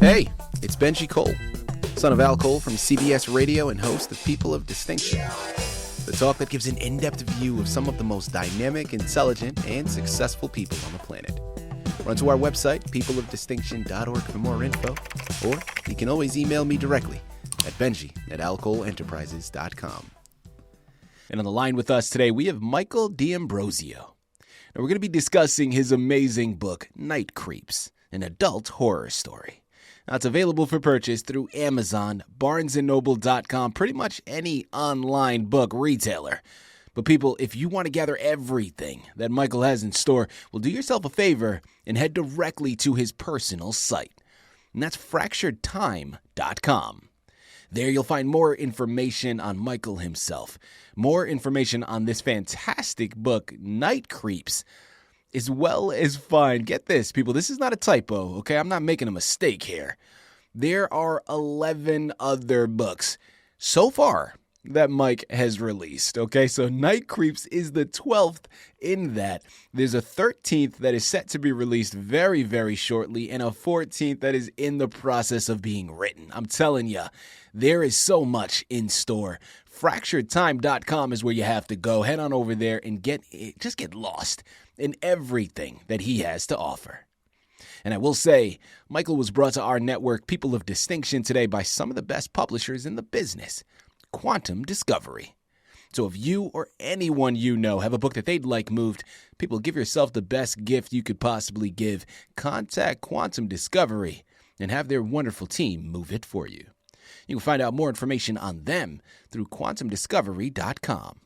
Hey, it's Benji Cole, son of Al Cole from CBS Radio and host of People of Distinction, the talk that gives an in-depth view of some of the most dynamic, intelligent, and successful people on the planet. Run to our website, peopleofdistinction.org for more info, or you can always email me directly at benji@alcoleenterprises.com. And on the line with us today, we have Michael D Ambrosio. Now, we're going to be discussing his amazing book, Night Creeps, an adult horror story. Now, it's available for purchase through Amazon, BarnesandNoble.com, pretty much any online book retailer. But people, if you want to gather everything that Michael has in store, well, do yourself a favor and head directly to his personal site. And that's fracturedtime.com. There you'll find more information on Michael himself, more information on this fantastic book, Night Creeps, as well as find, get this, people, this is not a typo, okay? I'm not making a mistake here. There are 11 other books so far that Mike has released, okay? So Night Creeps is the 12th in that. There's a 13th that is set to be released very, very shortly, and a 14th that is in the process of being written. I'm telling you, there is so much in store. FracturedTime.com is where you have to go. Head on over there and get lost in everything that he has to offer. And I will say, Michael was brought to our network, People of Distinction, today by some of the best publishers in the business, Quantum Discovery. So if you or anyone you know have a book that they'd like moved, people, give yourself the best gift you could possibly give. Contact Quantum Discovery and have their wonderful team move it for you. You can find out more information on them through quantumdiscovery.com.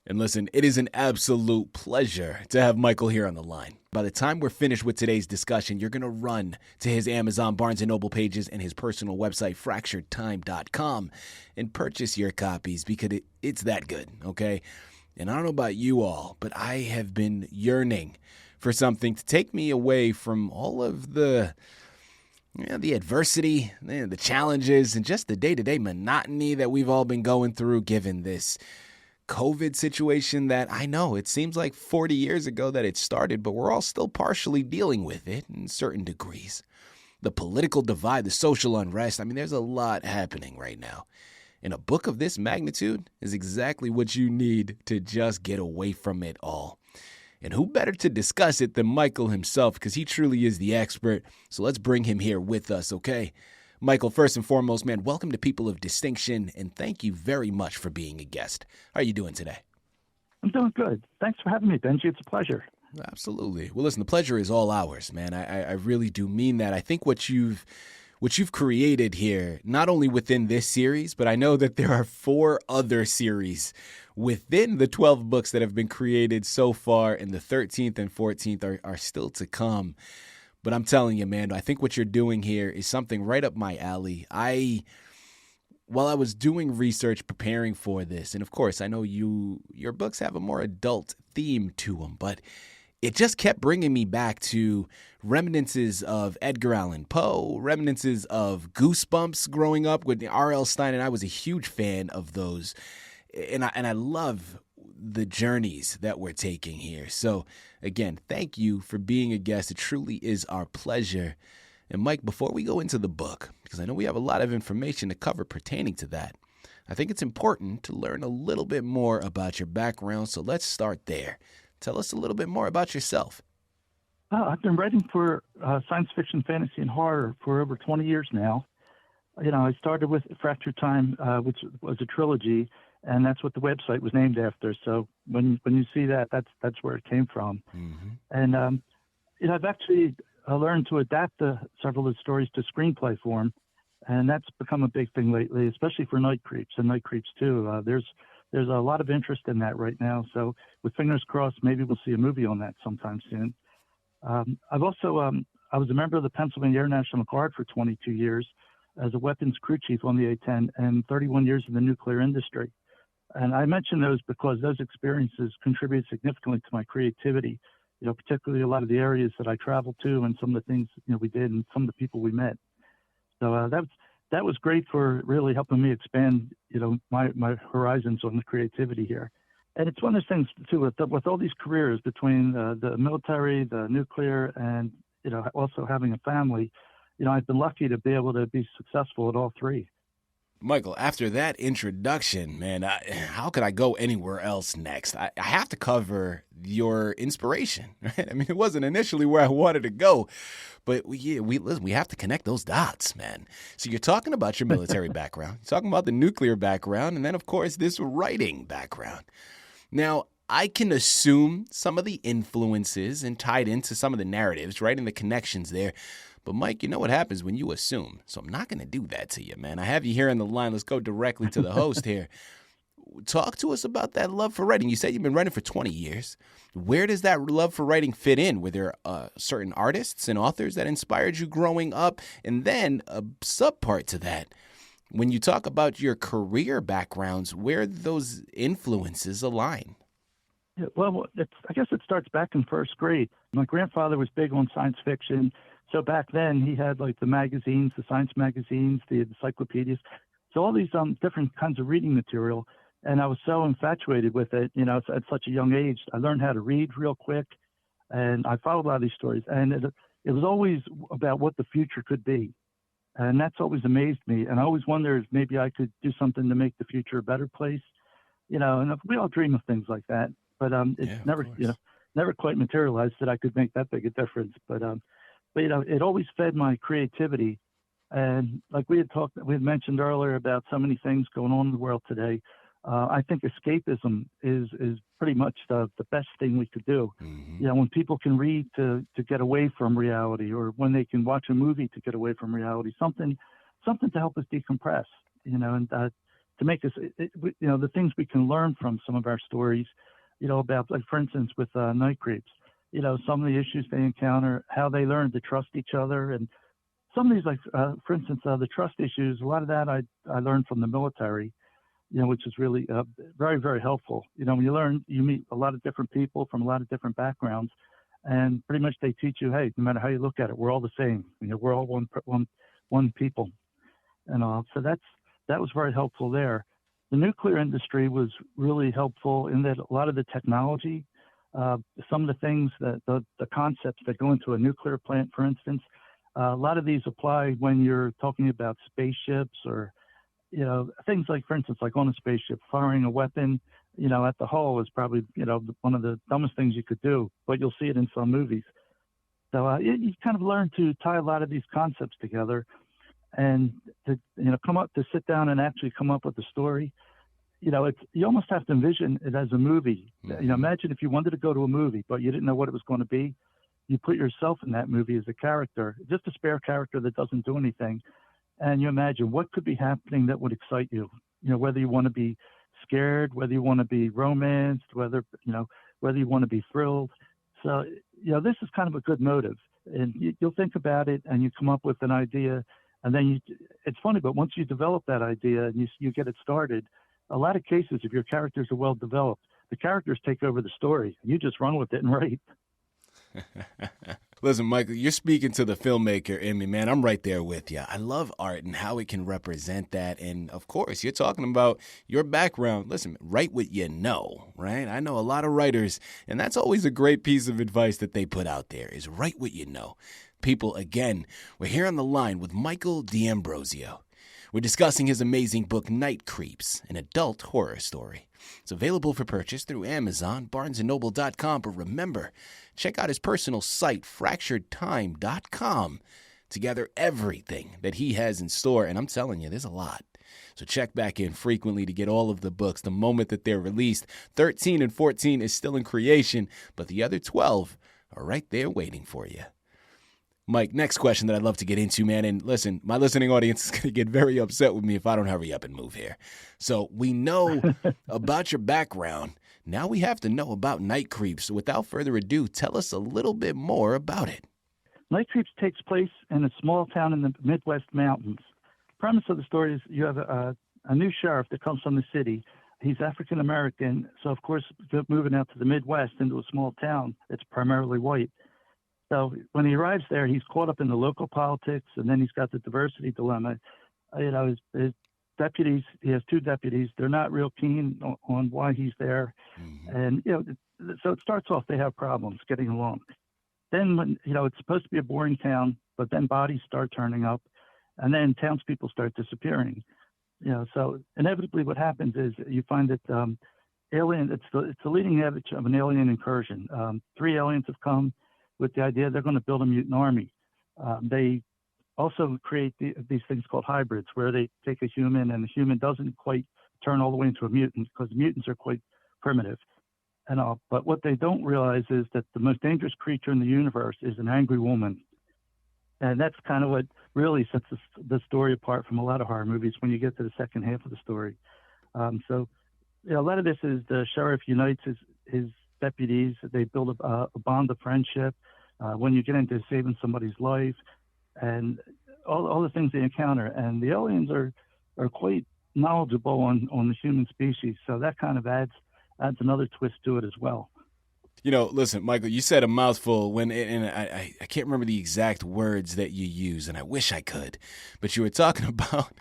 And listen, it is an absolute pleasure to have Michael here on the line. By the time we're finished with today's discussion, you're going to run to his Amazon, Barnes & Noble pages and his personal website, fracturedtime.com, and purchase your copies because it's that good, okay? And I don't know about you all, but I have been yearning for something to take me away from all of the adversity, the challenges, and just the day-to-day monotony that we've all been going through given this COVID situation that I know it seems like 40 years ago that it started, but we're all still partially dealing with it in certain degrees. The political divide, the social unrest, there's a lot happening right now. And a book of this magnitude is exactly what you need to just get away from it all. And who better to discuss it than Michael himself, because he truly is the expert. So let's bring him here with us, okay? Michael, first and foremost, man, welcome to People of Distinction, and thank you very much for being a guest. How are you doing today? I'm doing good. Thanks for having me, Benji. It's a pleasure. Absolutely. Well, listen, the pleasure is all ours, man. I really do mean that. I think what you've created here, not only within this series, but I know that there are 4 other series within the 12 books that have been created so far, and the 13th and 14th are still to come. But I'm telling you, man, I think what you're doing here is something right up my alley. While I was doing research preparing for this, and of course, I know your books have a more adult theme to them, but it just kept bringing me back to reminiscences of Edgar Allan Poe, reminiscences of Goosebumps growing up with R.L. Stine, and I was a huge fan of those. And I love the journeys that we're taking here. So again, thank you for being a guest. It truly is our pleasure. And Mike, before we go into the book, because I know we have a lot of information to cover pertaining to that, I think it's important to learn a little bit more about your background. So let's start there. Tell us a little bit more about yourself. I've been writing for science fiction, fantasy, and horror for over 20 years now. I started with Fractured Time, which was a trilogy, and that's what the website was named after. So when you see that, that's where it came from. Mm-hmm. And I've actually learned to adapt several of the stories to screenplay form, and that's become a big thing lately, especially for Night Creeps and Night Creeps 2. There's a lot of interest in that right now. So with fingers crossed, maybe we'll see a movie on that sometime soon. I've also I was a member of the Pennsylvania Air National Guard for 22 years as a weapons crew chief on the A-10 and 31 years in the nuclear industry. And I mention those because those experiences contribute significantly to my creativity, particularly a lot of the areas that I traveled to and some of the things, we did and some of the people we met. So that was great for really helping me expand, my horizons on the creativity here. And it's one of those things, too, with all these careers between the military, the nuclear, and, also having a family, I've been lucky to be able to be successful at all three. Michael, after that introduction, man, how could I go anywhere else next? I have to cover your inspiration, right? I mean, it wasn't initially where I wanted to go, but listen, we have to connect those dots, man. So you're talking about your military background, you're talking about the nuclear background, and then, of course, this writing background. Now, I can assume some of the influences and tied into some of the narratives, right, and the connections there. But, Mike, you know what happens when you assume. So I'm not going to do that to you, man. I have you here on the line. Let's go directly to the host here. Talk to us about that love for writing. You said you've been writing for 20 years. Where does that love for writing fit in? Were there certain artists and authors that inspired you growing up? And then a subpart to that, when you talk about your career backgrounds, where those influences align? Yeah, well, I guess it starts back in first grade. My grandfather was big on science fiction. So back then he had like the magazines, the science magazines, the encyclopedias. So all these different kinds of reading material. And I was so infatuated with it, at such a young age. I learned how to read real quick, and I followed a lot of these stories. And it was always about what the future could be. And that's always amazed me. And I always wondered if maybe I could do something to make the future a better place. And we all dream of things like that. But it's never quite materialized that I could make that big a difference. But it always fed my creativity. And like we had mentioned earlier about so many things going on in the world today. I think escapism is pretty much the best thing we could do. Mm-hmm. When people can read to get away from reality, or when they can watch a movie to get away from reality, something to help us decompress, and to make us, the things we can learn from some of our stories, about, like, for instance, with Night Creeps, some of the issues they encounter, how they learn to trust each other. And some of these, like, for instance, the trust issues, a lot of that I learned from the military, which is really very, very helpful. When you meet a lot of different people from a lot of different backgrounds, and pretty much they teach you, hey, no matter how you look at it, we're all the same. We're all one people. And so that was very helpful there. The nuclear industry was really helpful in that a lot of the technology, some of the things that the concepts that go into a nuclear plant, for instance, a lot of these apply when you're talking about spaceships or, things like, for instance, like on a spaceship, firing a weapon, at the hull is probably, one of the dumbest things you could do, but you'll see it in some movies. So you kind of learn to tie a lot of these concepts together and to, sit down and actually come up with a story. You almost have to envision it as a movie. Mm-hmm. Imagine if you wanted to go to a movie, but you didn't know what it was going to be. You put yourself in that movie as a character, just a spare character that doesn't do anything. And you imagine what could be happening that would excite you, whether you want to be scared, whether you want to be romanced, whether you want to be thrilled. So, this is kind of a good motive, and you'll think about it and you come up with an idea. And then it's funny, but once you develop that idea and you get it started, a lot of cases, if your characters are well developed, the characters take over the story. You just run with it and write. Listen, Michael, you're speaking to the filmmaker in me, man. I'm right there with you. I love art and how it can represent that. And, of course, you're talking about your background. Listen, write what you know, right? I know a lot of writers, and that's always a great piece of advice that they put out there is write what you know. People, again, we're here on the line with Michael D Ambrosio. We're discussing his amazing book, Night Creeps, an adult horror story. It's available for purchase through Amazon, BarnesandNoble.com, but remember, check out his personal site, FracturedTime.com, to gather everything that he has in store, and I'm telling you, there's a lot. So check back in frequently to get all of the books the moment that they're released. 13 and 14 is still in creation, but the other 12 are right there waiting for you. Mike, next question that I'd love to get into, man. And listen, my listening audience is going to get very upset with me if I don't hurry up and move here. So we know about your background. Now we have to know about Night Creeps. So without further ado, tell us a little bit more about it. Night Creeps takes place in a small town in the Midwest mountains. The premise of the story is you have a new sheriff that comes from the city. He's African American. So, of course, moving out to the Midwest into a small town, it's primarily white. So when he arrives there, he's caught up in the local politics, and then he's got the diversity dilemma. His deputies, he has two deputies. They're not real keen on why he's there. Mm-hmm. And, so it starts off, they have problems getting along. then when, it's supposed to be a boring town, but then bodies start turning up, and then townspeople start disappearing. So inevitably what happens is you find that it's the leading edge of an alien incursion. 3 aliens have come with the idea they're going to build a mutant army. They also create these things called hybrids, where they take a human and the human doesn't quite turn all the way into a mutant because mutants are quite primitive and all. But what they don't realize is that the most dangerous creature in the universe is an angry woman. And that's kind of what really sets the story apart from a lot of horror movies when you get to the second half of the story. So a lot of this is the sheriff unites his deputies. They build a bond of friendship. When you get into saving somebody's life and all the things they encounter. And the aliens are quite knowledgeable on the human species. So that kind of adds another twist to it as well. Listen, Michael, you said a mouthful and I can't remember the exact words that you use, and I wish I could, but you were talking about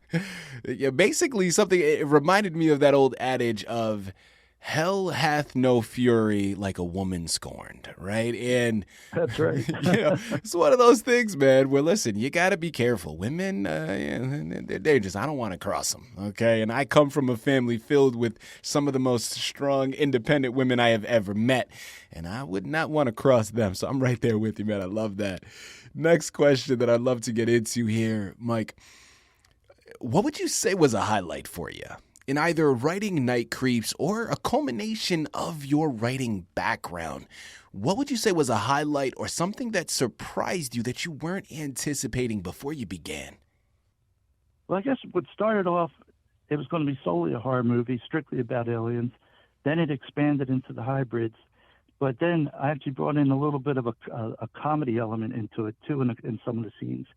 basically something. It reminded me of that old adage of hell hath no fury like a woman scorned, right? And that's right. It's one of those things, man, where, listen, you got to be careful. Women, they're dangerous. I don't want to cross them, okay? And I come from a family filled with some of the most strong, independent women I have ever met, and I would not want to cross them. So I'm right there with you, man. I love that. Next question that I'd love to get into here, Mike. What would you say was a highlight for you in either writing Night Creeps or a culmination of your writing background? What would you say was a highlight or something that surprised you that you weren't anticipating before you began? Well, I guess what started off, it was going to be solely a horror movie, strictly about aliens. Then it expanded into the hybrids. But then I actually brought in a little bit of a comedy element into it, too, in some of the scenes.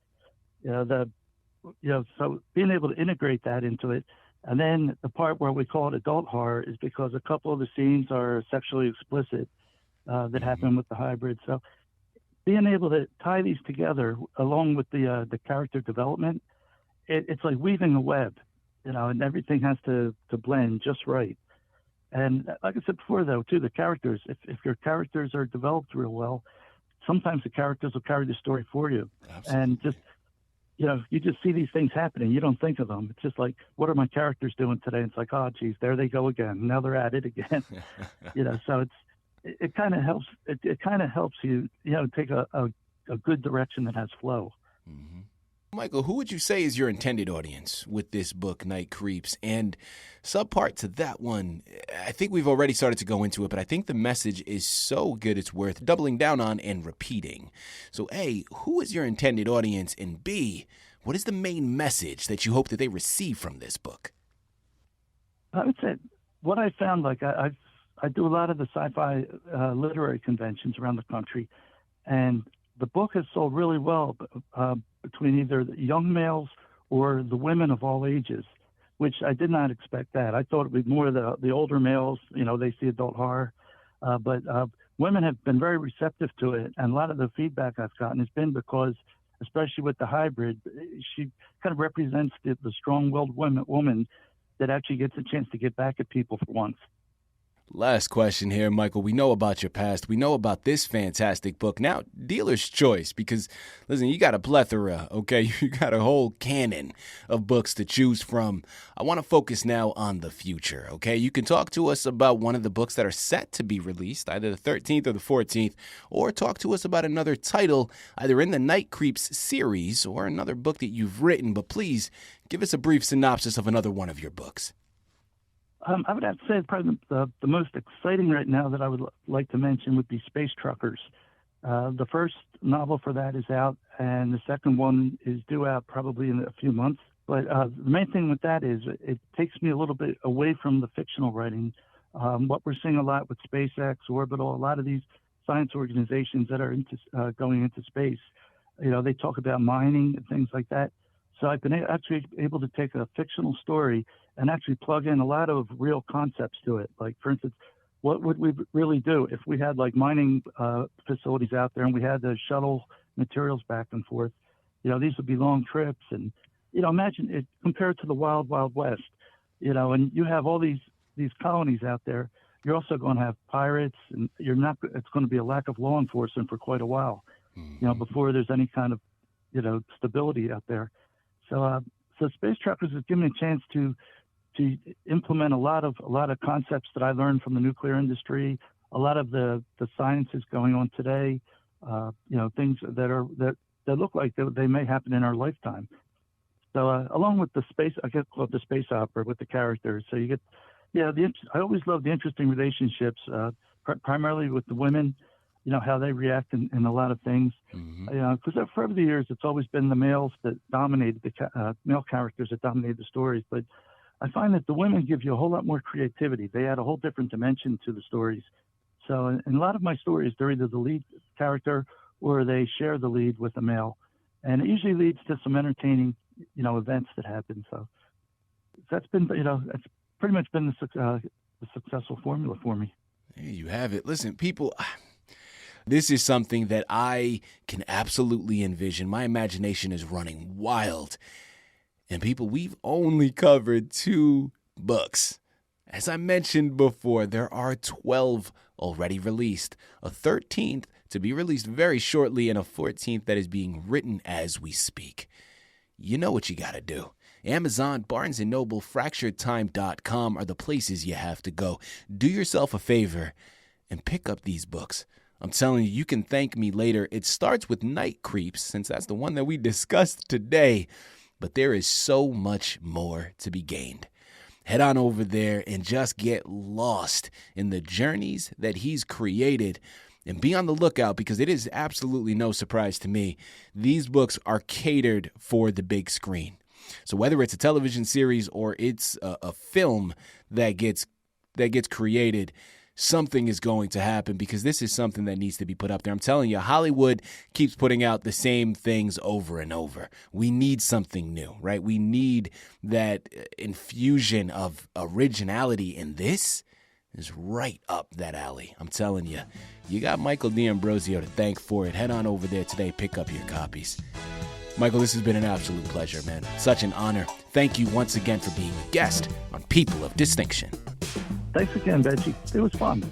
So being able to integrate that into it. And then the part where we call it adult horror is because a couple of the scenes are sexually explicit that happen with the hybrid. So being able to tie these together along with the character development, it's like weaving a web, and everything has to blend just right. And like I said before, though, too, the characters, if your characters are developed real well, sometimes the characters will carry the story for you. Absolutely. And just you just see these things happening. You don't think of them. It's just like, what are my characters doing today? And it's like, oh, geez, there they go again. Now they're at it again. So it kind of helps. It kind of helps you, take a good direction that has flow. Mm-hmm. Michael, who would you say is your intended audience with this book, Night Creeps? And subpart to that one, I think we've already started to go into it, but I think the message is so good it's worth doubling down on and repeating. So A, who is your intended audience? And B, what is the main message that you hope that they receive from this book? I would say what I found, like I do a lot of the sci-fi literary conventions around the country, and the book has sold really well between either the young males or the women of all ages, which I did not expect that. I thought it would be more the older males, they see adult horror. But women have been very receptive to it. And a lot of the feedback I've gotten has been because, especially with the hybrid, she kind of represents the strong-willed woman that actually gets a chance to get back at people for once. Last question here, Michael. We know about your past. We know about this fantastic book. Now, dealer's choice, because, listen, you got a plethora, okay? You got a whole canon of books to choose from. I want to focus now on the future, okay? You can talk to us about one of the books that are set to be released, either the 13th or the 14th, or talk to us about another title, either in the Night Creeps series or another book that you've written. But please, give us a brief synopsis of another one of your books. I would have to say probably the most exciting right now that I would like to mention would be Space Truckers. The first novel for that is out, and the second one is due out probably in a few months. But the main thing with that is it takes me a little bit away from the fictional writing. What we're seeing a lot with SpaceX, Orbital, a lot of these science organizations that are going into space, they talk about mining and things like that. So I've been actually able to take a fictional story and actually plug in a lot of real concepts to it. Like, for instance, what would we really do if we had like mining facilities out there and we had to shuttle materials back and forth? These would be long trips. And, imagine it compared to the wild, wild west, and you have all these colonies out there you're also going to have pirates, and it's going to be a lack of law enforcement for quite a while, before there's any kind of, stability out there. So Space Truckers has given me a chance to implement a lot of concepts that I learned from the nuclear industry, a lot of the sciences going on today, things that look like they may happen in our lifetime. So along with the space, I guess called the space opera with the characters. So you get, I always love the interesting relationships, primarily with the women, how they react in a lot of things. Because for over the years, it's always been the males that dominated male characters that dominated the stories. But I find that the women give you a whole lot more creativity. They add a whole different dimension to the stories. So in a lot of my stories, they're either the lead character or they share the lead with a male. And it usually leads to some entertaining, events that happen. So that's been, that's pretty much been the successful formula for me. There you have it. Listen, people, this is something that I can absolutely envision. My imagination is running wild. And people, we've only covered 2 books. As I mentioned before, there are 12 already released, a 13th to be released very shortly, and a 14th that is being written as we speak. You know what you got to do. Amazon, Barnes & Noble, FracturedTime.com are the places you have to go. Do yourself a favor and pick up these books. I'm telling you, you can thank me later. It starts with Night Creeps, since that's the one that we discussed today. But there is so much more to be gained. Head on over there and just get lost in the journeys that he's created. And be on the lookout, because it is absolutely no surprise to me. These books are catered for the big screen. So whether it's a television series or it's a film that gets created, something is going to happen, because this is something that needs to be put up there. I'm telling you, Hollywood keeps putting out the same things over and over. We need something new, right? We need that infusion of originality, and this is right up that alley. I'm telling you, you got Michael D Ambrosio to thank for it. Head on over there today, pick up your copies. Michael, this has been an absolute pleasure, man. Such an honor. Thank you once again for being a guest on People of Distinction. Thanks again, Benji. It was fun.